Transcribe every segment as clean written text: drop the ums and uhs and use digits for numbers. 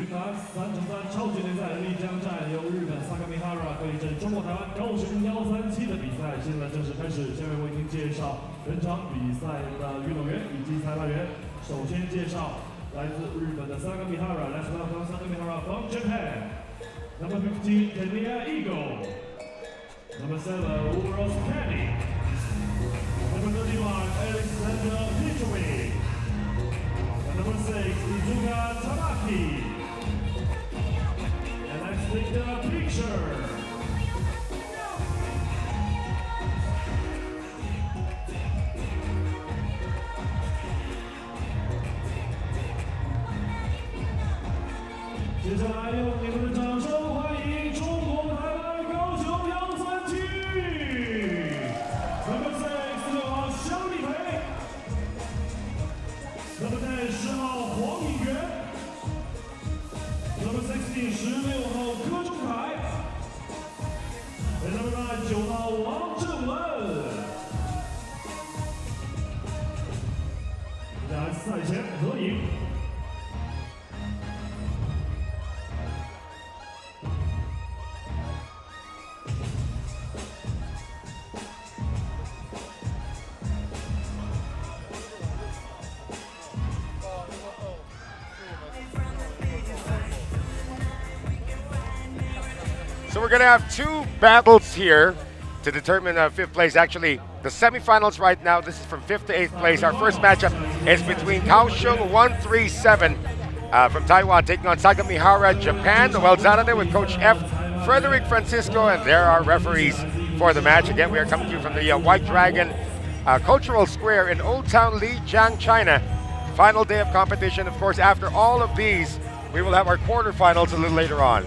坛3×3超级联赛丽江站由日本 SAGAMIHARA 对阵中国台湾KAOSIUNG137的比赛现在正式开始。下面为您介绍本场比赛的运动员以及裁判员。首先介绍来自日本的 SAGAMIHARA Let's welcome SAGAMIHARA from Japan. Number 15, Kenya Eagle. Number 7, Uros Kenny. Number 31, Alexander Mitchell. Number 6, Izuka Tamaki. And let's take the picture. 接下来用你们的掌声欢迎中国台湾高雄洋酸区 Number 6号肖立培 Number 10 10号黄颖元 Number 16 16号柯仲凯 Number 9 9号王正文。大家赛前合影。So we're going to have two battles here to determine fifth place. Actually, the semifinals right now, this is from 5th to 8th place. Our first matchup is between KAOSIUNG137 from Taiwan taking on SAGAMIHARA, Japan. Well, Zanade with Coach F, Frederick Francisco, and there are referees for the match. Again, we are coming to you from the White Dragon Cultural Square in Old Town Lijiang, China. Final day of competition. Of course, after all of these, we will have our quarterfinals a little later on.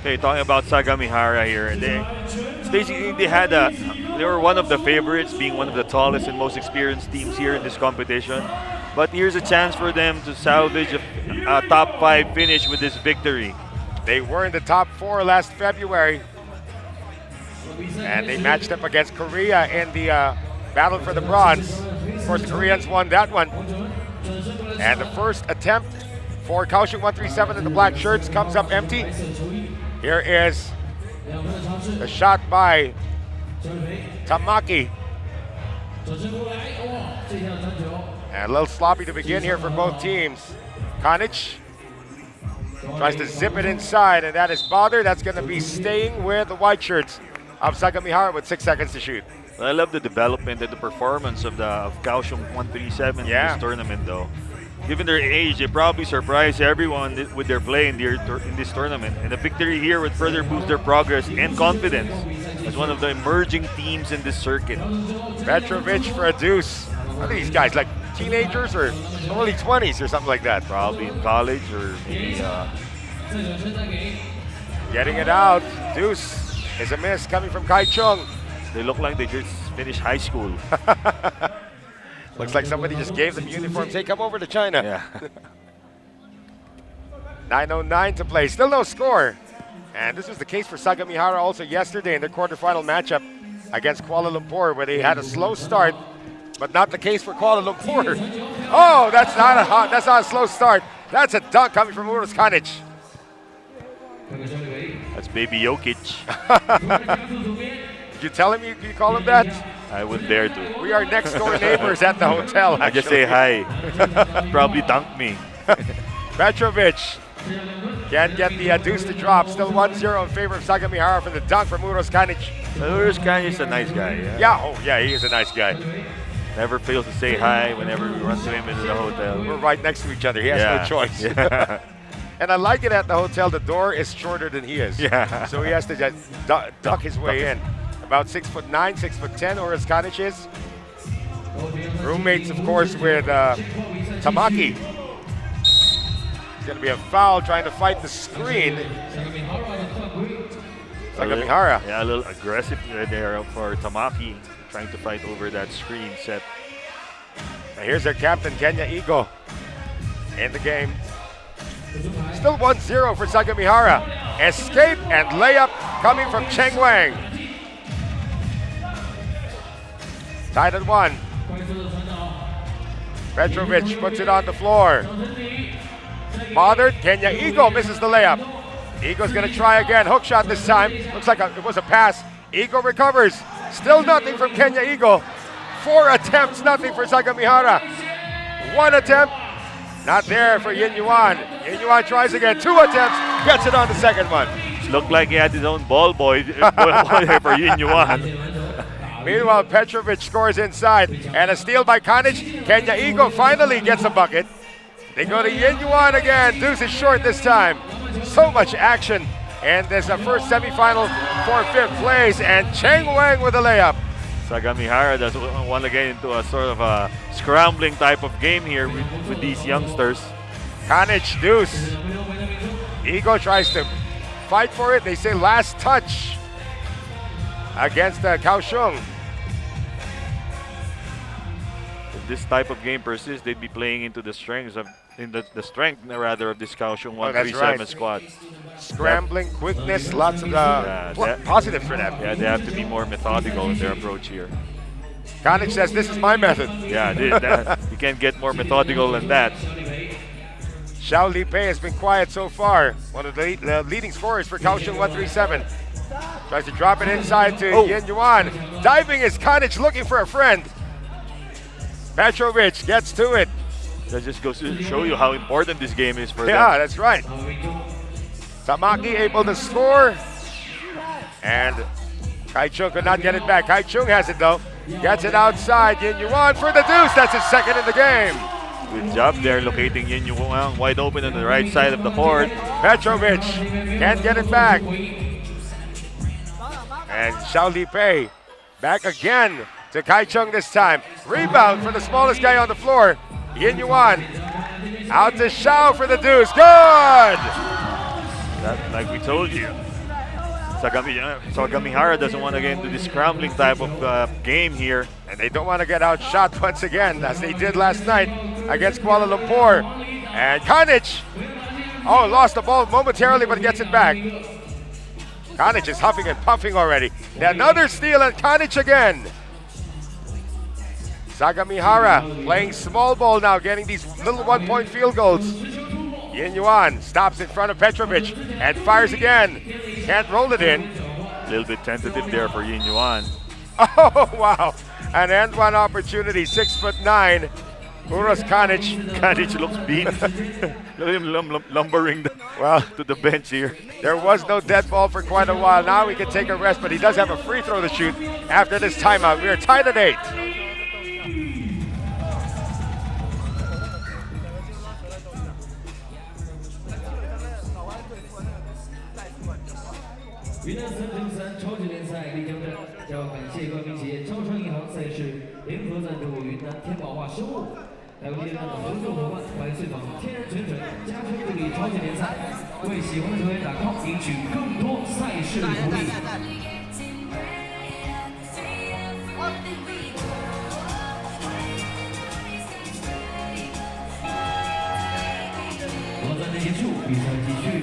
Okay, talking about SAGAMIHARA here, they were one of the favorites, being one of the tallest and most experienced teams here in this competition. But here's a chance for them to salvage a top 5 finish with this victory. They were in the top 4 last February, and they matched up against Korea in the battle for the bronze. Of course, the Koreans won that one. And the first attempt for KAOSIUNG137 in the black shirts comes up empty. Here is the shot by Tamaki. And a little sloppy to begin here for both teams. Kanic tries to zip it inside, and that is Bother. That's going to be staying with the white shirts of SAGAMIHARA with 6 seconds to shoot. I love the development and the performance of KAOSIUNG137 in this tournament, though. Given their age, they probably surprise everyone with their play in this tournament. And the victory here would further boost their progress and confidence as one of the emerging teams in this circuit. Petrovic for a deuce. Are these guys like teenagers or early 20s or something like that? Probably in college or maybe... Getting it out. Deuce is a miss coming from Kai Chung. They look like they just finished high school. Looks like somebody just gave them uniforms. Hey, come over to China. Yeah. 9:09 to play. Still no score. And this was the case for SAGAMIHARA also yesterday in their quarterfinal matchup against Kuala Lumpur, where they had a slow start, but not the case for Kuala Lumpur. Oh, that's not a slow start. That's a dunk coming from Uros Kanic. That's baby Jokic. Did you tell him you call him that? I wouldn't dare to. We are next door neighbors at the hotel, actually. I just say hi. Probably dunk me. Petrovic can't get the deuce to drop. Still 1-0 in favor of SAGAMIHARA for the dunk from Uros Kanic. Uros Kanic is a nice guy. Yeah, he is a nice guy. Never fails to say hi whenever we run to him into the hotel. We're right next to each other. He has no choice. Yeah. And I like it at the hotel. The door is shorter than he is. Yeah. So he has to just duck his way in. About 6'9", 6'10", Uros Kanic is. Roommates, of course, with Tamaki. It's going to be a foul trying to fight the screen. SAGAMIHARA. Yeah, a little aggressive there for Tamaki, trying to fight over that screen set. And here's their captain, Kenya Eagle, in the game. Still 1-0 for SAGAMIHARA. Escape and layup coming from Cheng Wang. Tied at 1. Petrovic puts it on the floor. Bothered. Kenya Eagle misses the layup. Eagle's going to try again. Hook shot this time. Looks like it was a pass. Eagle recovers. Still nothing from Kenya Eagle. 4 attempts, nothing for Sagamihara. 1 attempt, not there for Yin Yuan. Yin Yuan tries again. 2 attempts, gets it on the second one. It looked like he had his own ball boy for Yin Yuan. Meanwhile, Petrovic scores inside. And a steal by Kanic. Kenya Eagle finally gets a bucket. They go to Yin Yuan again. Deuce is short this time. So much action. And there's a first semifinal for 5th place. And Cheng Wang with a layup. Sagamihara does want to get into a sort of a scrambling type of game here with these youngsters. Kanic, deuce. Eagle tries to fight for it. They say last touch against Kaohsiung. If this type of game persists, they'd be playing into the strengths of the strength rather of this Kaohsiung 137 squad. Scrambling, quickness, lots of positives for them. Yeah, they have to be more methodical in their approach here. Kanic says, this is my method. Yeah, you can't get more methodical than that. Xiao Li Pei has been quiet so far. One of the leading scorers for Kaohsiung 137. Tries to drop it inside to Yin Yuan. Diving is Kanic looking for a friend. Petrovic gets to it. That just goes to show you how important this game is for them. Yeah, that's right. Tamaki able to score. And Kai Chung could not get it back. Kai Chung has it though. Gets it outside. Yin Yuan for the deuce. That's his second in the game. Good job there locating Yin Yuan wide open on the right side of the court. Petrovic can't get it back. And Xiao Li Pei back again to Kai Chung this time. Rebound for the smallest guy on the floor. Yin Yuan out to Xiao for the deuce. Good! Like we told you, Sagamihara doesn't want to get into this scrambling type of game here. And they don't want to get outshot once again, as they did last night against Kuala Lumpur. And Kanic, lost the ball momentarily, but gets it back. Kanic is huffing and puffing already. Another steal, and Kanic again. Sagamihara playing small ball now, getting these little 1-point field goals. Yin Yuan stops in front of Petrovic and fires again. Can't roll it in. A little bit tentative there for Yin Yuan. Oh, wow. An end one opportunity, 6'9". Uros Kanic. Kanic looks beat. Look at him lumbering to the bench here. There was no dead ball for quite a while. Now he can take a rest, but he does have a free throw to shoot after this timeout. We are tied at 8. Yunnan 303超级联赛丽江站要感谢冠名企业招商银行赛事联合赞助云南天宝化生物，还有丽江站的合作伙伴百岁坊天然泉水加深助力超级联赛，为喜欢的球员打 call， 赢取更多赛事福利。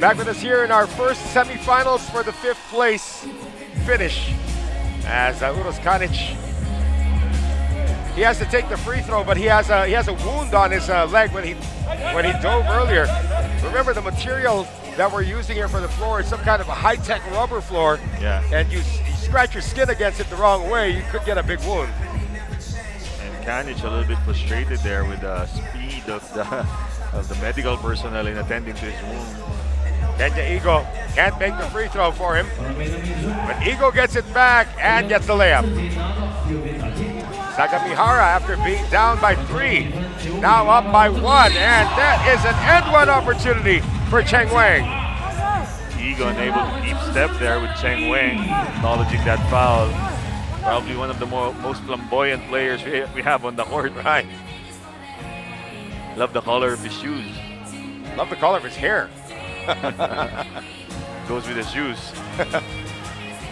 Back with us here in our first semifinals for the 5th place finish. As Uros Kanic, he has to take the free throw, but he has a wound on his leg when he dove earlier. Remember, the material that we're using here for the floor is some kind of a high-tech rubber floor. Yeah. And you scratch your skin against it the wrong way, you could get a big wound. And Kanic a little bit frustrated there with the speed of the medical personnel in attending to his wound. Kenya Eagle can't make the free throw for him, but Eagle gets it back and gets the layup. Sagamihara, after being down by 3, now up by 1, and that is an end one opportunity for Cheng Wang. Eagle unable to keep step there with Cheng Wang, acknowledging that foul. Probably one of the most flamboyant players we have on the court. Right. Love the color of his shoes. Love the color of his hair. Goes with his shoes.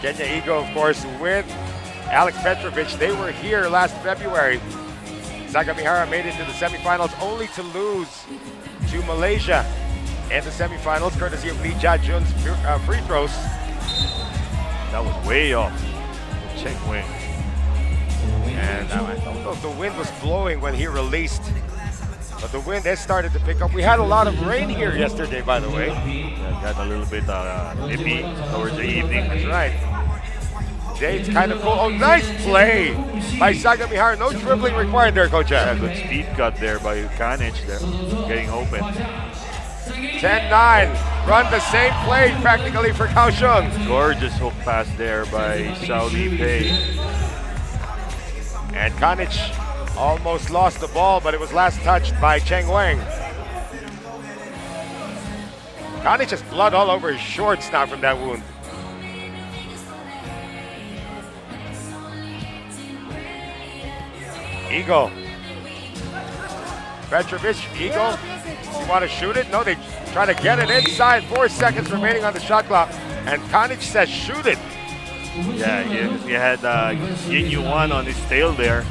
Kenya Eagle, of course, with Alex Petrovic. They were here last February. Sagamihara made it to the semifinals only to lose to Malaysia in the semifinals, courtesy of Lee Jia-jun's free throws. That was way off. Cheng Wang. And I don't know if the wind was blowing when he released But the wind has started to pick up. We had a lot of rain here yesterday, by the way. Yeah, got a little bit nippy towards the evening. That's right. Today it's kind of cool. Oh, nice play by SAGAMIHARA. No dribbling required there, Coach. Yeah, good speed cut there by Kanich there, getting open. 10-9. Run the same play practically for Kaohsiung. Gorgeous hook pass there by Saudi Pei. And Kanich almost lost the ball, but it was last touched by Cheng Wang. Kanich has blood all over his shorts now from that wound. Eagle. Petrovic, Eagle. You want to shoot it? No, they try to get it inside. 4 seconds remaining on the shot clock. And Kanich says shoot it. Yeah, he had Yin Yuan on his tail there.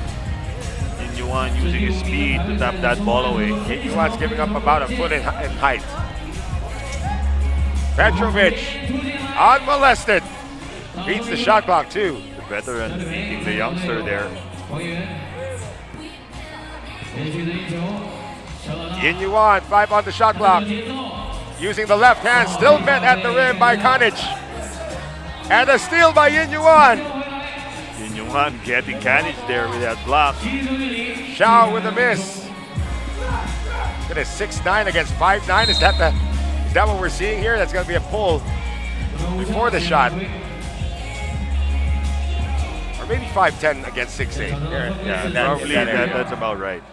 Yin Yuan using his speed to tap that ball away. Yin Yuan's giving up about a foot in height. Petrovic, unmolested. Beats the shot clock too. The veteran beating the youngster there. Yin Yuan, 5 on the shot clock. Using the left hand, still met at the rim by Kanich. And a steal by Yin Yuan. Yin Yuan getting Kanich there with that block. Shao with a miss. Look at a 6'9" against 5'9". Is that what we're seeing here? That's going to be a pull before the shot. Or maybe 5'10" against 6'8". Yeah, probably that's about right.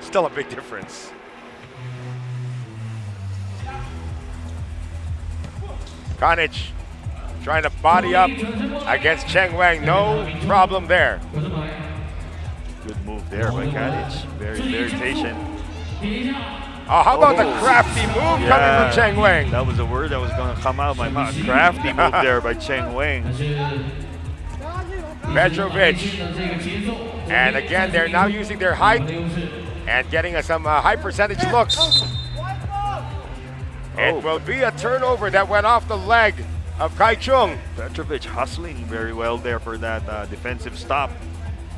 Still a big difference. Kanich trying to body up against Cheng Wang. No problem there. Good move there by Kanich. Very, very patient. Oh, how about the crafty move coming from Cheng Wang? That was a word that was going to come out of my mouth. Crafty move there by Cheng Wang. Petrovic. And again, they're now using their height and getting some high percentage looks. It will be a turnover that went off the leg of Kai-chung. Petrovic hustling very well there for that defensive stop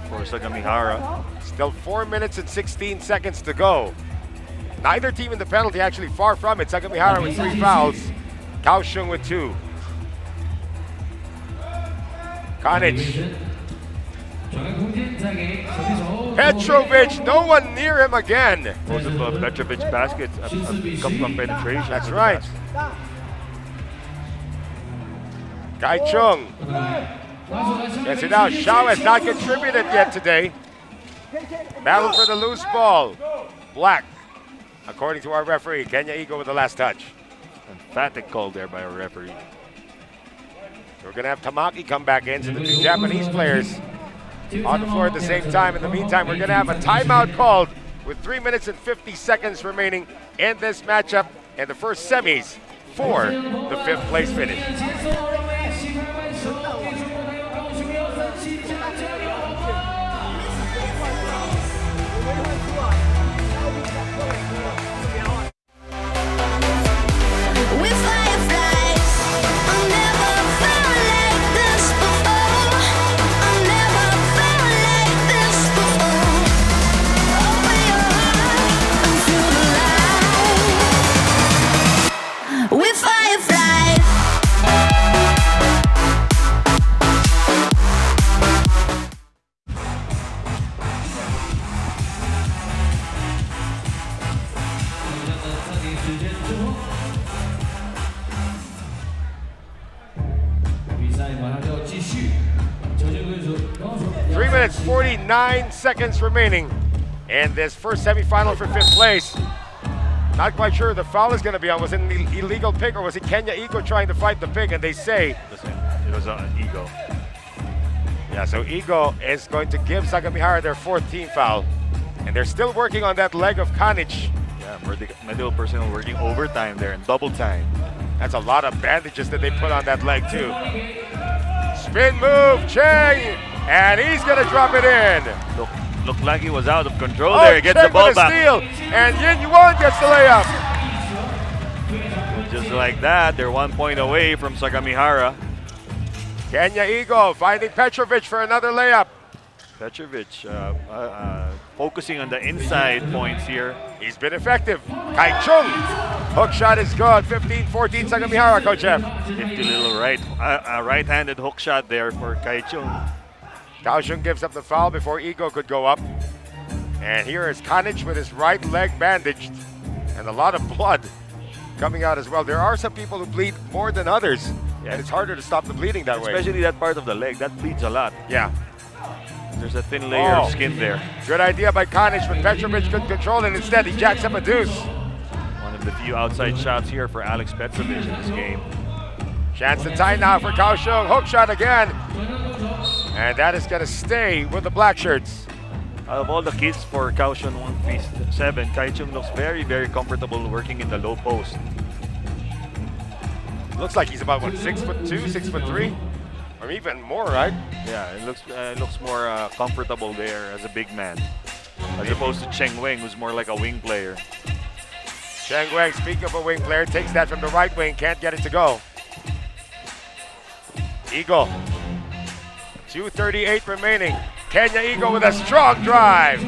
for SAGAMIHARA. Still 4 minutes and 16 seconds to go. Neither team in the penalty, actually far from it. SAGAMIHARA with 3 fouls, Kaohsiung with 2. Kanich. Petrovic, no one near him again. Most of Petrovic's baskets have come from penetration. That's right. Kai-chung. Yes, now Shao has not contributed yet today. Battle for the loose ball. Black, according to our referee. Kenya Eagle with the last touch. Emphatic call there by our referee. We're going to have Tamaki come back in, so the 2 Japanese players on the floor at the same time. In the meantime, we're going to have a timeout called with 3 minutes and 50 seconds remaining in this matchup and the first semis for the 5th place finish. Three minutes, 49 seconds remaining in this first semifinal for 5th place. Not quite sure the foul is going to be on. Was it an illegal pick or was it Kenya Eagle trying to fight the pick? And they say it was an Eagle. Yeah, so Eagle is going to give SAGAMIHARA their 4th team foul. And they're still working on that leg of Kanich. Yeah, medical personnel working overtime there and double time. That's a lot of bandages that they put on that leg too. Spin move, Cheng, and he's gonna drop it in. Looked like he was out of control there. He gets Cheng the ball with a back. steal, and Yin Yuan gets the layup. Just like that, they're 1 point away from SAGAMIHARA. Kenya Eagle finding Petrovic for another layup. Petrovic focusing on the inside points here. He's been effective. Kai Chung. Hook shot is good. 15-14 Sagamihara, Coach F. Nifty little right-handed hook shot there for Kai Chung. Kaohsiung gives up the foul before Ego could go up. And here is Kanich with his right leg bandaged. And a lot of blood coming out as well. There are some people who bleed more than others. Yeah. And it's harder to stop the bleeding that way. Especially that part of the leg. That bleeds a lot. Yeah. There's a thin layer of skin there. Good idea by Kanich, but Petrovic couldn't control it. Instead, he jacks up a deuce. One of the few outside shots here for Alex Petrovic in this game. Chance to tie now for Kaohsiung. Hook shot again. And that is going to stay with the black shirts. Out of all the kids for Kaohsiung 137, Kai Chung looks very, very comfortable working in the low post. Looks like he's about, what, 6'2", 6'3"? Or even more, right? Yeah, it looks more comfortable there as a big man, as opposed to Cheng Weng, who's more like a wing player. Cheng Weng, speaking of a wing player, takes that from the right wing, can't get it to go. Eagle. 2:38 remaining. Kenya Eagle with a strong drive.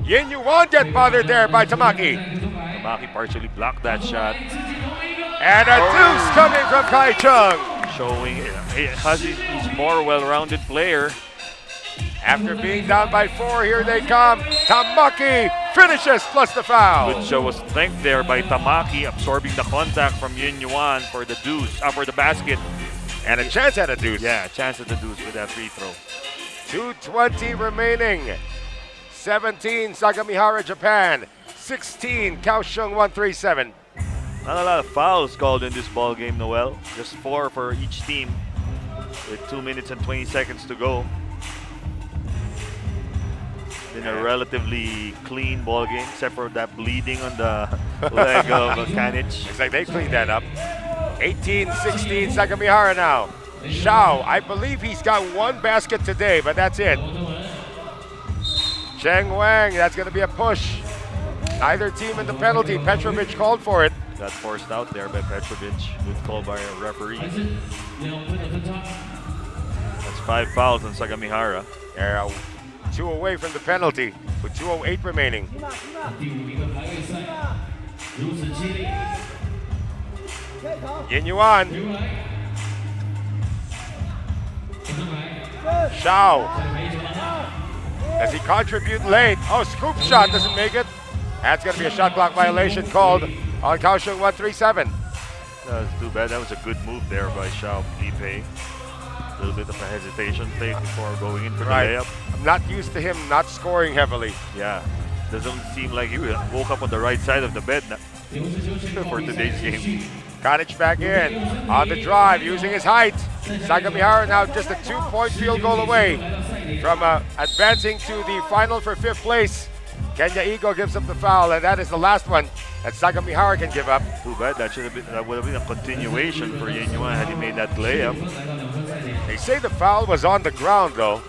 Yin Yuan get bothered there by Tamaki. Tamaki partially blocked that shot. And a deuce coming from Kai Chung. Showing he's more well-rounded player. After being down by 4, here they come. Tamaki finishes plus the foul. Good show of strength there by Tamaki, absorbing the contact from Yin Yuan for the deuce, for the basket. And a chance at a deuce. Yeah, a chance at the deuce with that free throw. 2:20 remaining. 17 Sagamihara, Japan. 16 Kaohsiung 137. Not a lot of fouls called in this ball game, Noel. Just 4 for each team with 2 minutes and 20 seconds to go. Been a relatively clean ball game, except for that bleeding on the leg of Kanich. Looks like they cleaned that up. 18-16 Sagamihara now. Shao, I believe he's got 1 basket today, but that's it. Cheng Weng, that's going to be a push. Neither team in the penalty. Petrovic called for it. Got forced out there by Petrovic. Good call by a referee. That's 5 fouls on Sagamihara. They're 2 away from the penalty with 2:08 remaining. Yin Yuan. Shao. Does he contribute late? Oh, scoop shot doesn't make it. That's going to be a shot clock violation called on Kaohsiung 137. That was too bad. That was a good move there by Shao Lipe. A little bit of a hesitation take before going in for the layup. I'm not used to him not scoring heavily. Yeah. Doesn't seem like he woke up on the right side of the bed for today's game. Kanich back in on the drive using his height. Sagamihara now just a 2-point field goal away from advancing to the final for 5th place. Kenya Ego gives up the foul, and that is the last one that Sagamihara can give up. Too bad. That would have been a continuation for Yin Yuan had he made that layup. They say the foul was on the ground though.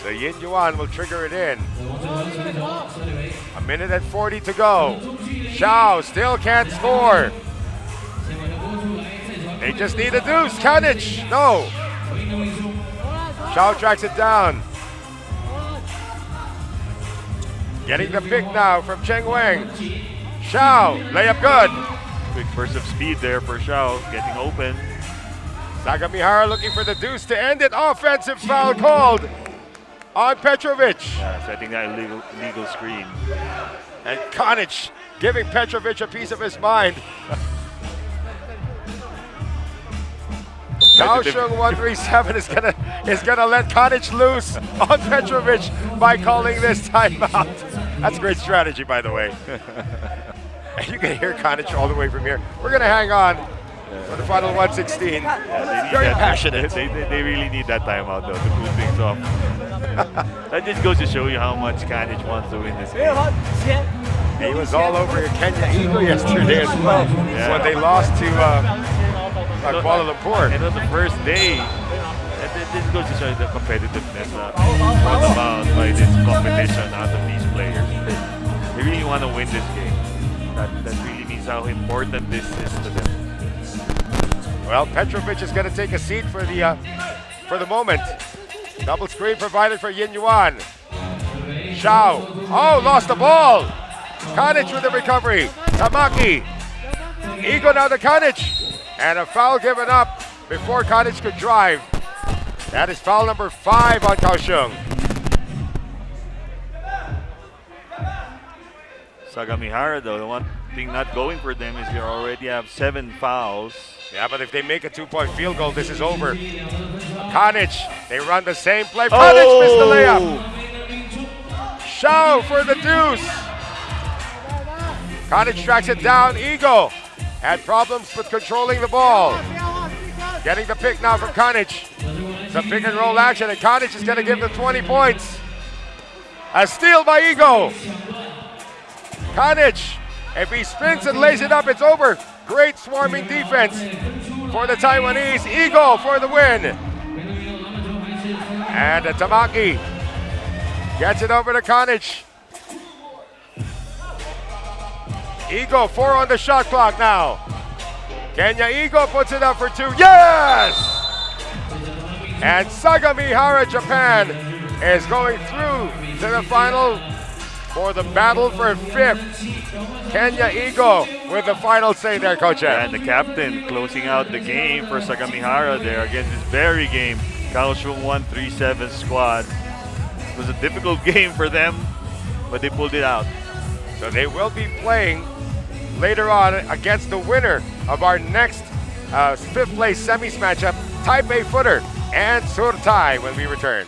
So Yin Yuan will trigger it in. A minute and 40 to go. Shao still can't score. They just need a deuce. Kanich, no. Shao tracks it down. Getting the pick now from Cheng Weng. Shao, layup good. Quick burst of speed there for Shao, getting open. Sagamihara looking for the deuce to end it. Offensive foul called on Petrovic. Yeah, setting that illegal screen. And Kanich giving Petrovic a piece of his mind. Kaohsiung 137 is gonna let Kanich loose on Petrovic by calling this timeout. That's great strategy, by the way. You can hear Kanich all the way from here. We're gonna hang on for the final 116. Yeah, Very passionate. They really need that timeout though to cool things off. That just goes to show you how much Kanich wants to win this game. He was all over Kenya Eagle yesterday as well. Yeah. When they lost to Kuala Lumpur. And on the first day, this goes to show you the competitiveness brought about by this competition out of these players. They really want to win this game. That really means how important this is to them. Well, Petrovic is going to take a seat for the moment. Double screen provided for Yin Yuan. Zhao. Oh, lost the ball. Kanic with the recovery. Tamaki. Ego now to Kanic. And a foul given up before Kanic could drive. That is foul number 5 on Kaohsiung. Sagamihara, though, the one thing not going for them is they already have 7 fouls. Yeah, but if they make a 2-point field goal, this is over. Kanic, they run the same play. Kanic missed the layup. Zhao for the deuce. Kanic tracks it down. Ego had problems with controlling the ball. Getting the pick now from Kanic. It's a pick and roll action, and Kanic is going to give them 20 points. A steal by Ego. Kanic, if he spins and lays it up, it's over. Great swarming defense for the Taiwanese. Ego for the win. And Tamaki gets it over to Kanic. Ego 4 on the shot clock now. Kenya Ego puts it up for 2. Yes! And Sagamihara Japan is going through to the final for the battle for 5th. Kenya Ego with the final say there, Coach. And the captain closing out the game for Sagamihara there against this very game. KAOSIUNG137 squad. It was a difficult game for them, but they pulled it out. So they will be playing later on against the winner of our next 5th place semis matchup, Taipei Footer and Surtai, when we return.